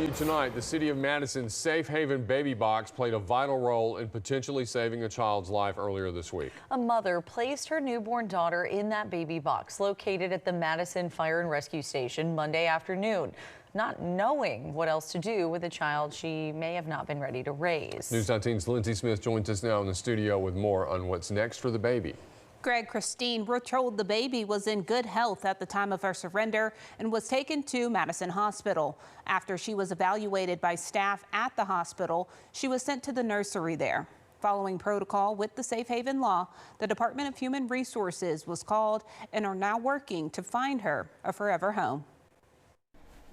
you tonight, the City of Madison's Safe Haven Baby Box played a vital role in potentially saving a child's life earlier this week. A mother placed her newborn daughter in that baby box located at the Madison Fire and Rescue Station Monday afternoon, not knowing what else to do with a child she may have not been ready to raise. News 19's Lindsay Smith joins us now in the studio with more on what's next for the baby. Greg, Christine, we're told the baby was in good health at the time of her surrender and was taken to Madison Hospital. After she was evaluated by staff at the hospital, she was sent to the nursery there. Following protocol with the Safe Haven law, the Department of Human Resources was called and are now working to find her a forever home.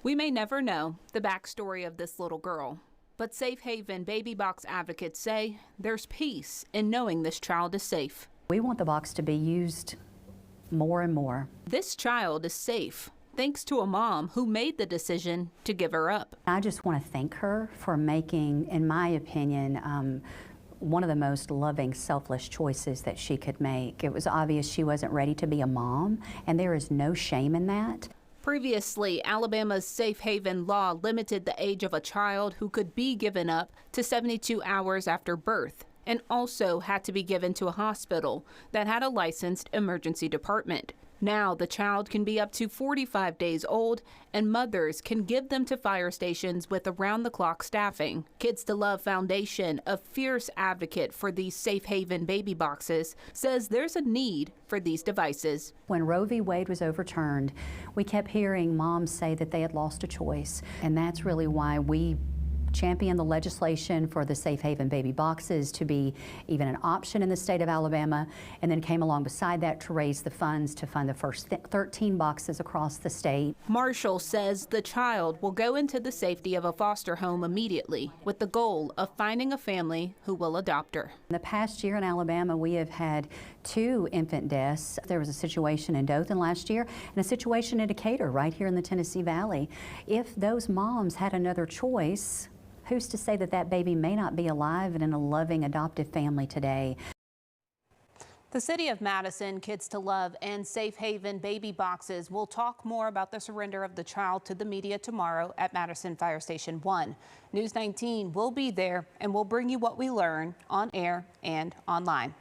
We may never know the backstory of this little girl, but Safe Haven Baby Box advocates say there's peace in knowing this child is safe. We want the box to be used more and more. This child is safe thanks to a mom who made the decision to give her up. I just want to thank her for making, in my opinion, one of the most loving, selfless choices that she could make. It was obvious she wasn't ready to be a mom, and there is no shame in that. Previously, Alabama's Safe Haven law limited the age of a child who could be given up to 72 hours after birth, and also had to be given to a hospital that had a licensed emergency department. Now the child can be up to 45 days old, and mothers can give them to fire stations with around-the-clock staffing. Kids to Love Foundation, a fierce advocate for these Safe Haven baby boxes, says there's a need for these devices. When Roe v. Wade was overturned, we kept hearing moms say that they had lost a choice, and that's really why we championed the legislation for the Safe Haven baby boxes to be even an option in the state of Alabama, and then came along beside that to raise the funds to fund the first 13 boxes across the state. Marshall says the child will go into the safety of a foster home immediately with the goal of finding a family who will adopt her. In the past year in Alabama, we have had 2 infant deaths. There was a situation in Dothan last year and a situation in Decatur right here in the Tennessee Valley. If those moms had another choice, who's to say that that baby may not be alive and in a loving adoptive family today? The City of Madison, Kids to Love, and Safe Haven baby boxes will talk more about the surrender of the child to the media tomorrow at Madison Fire Station 1. News 19 will be there and will bring you what we learn on air and online.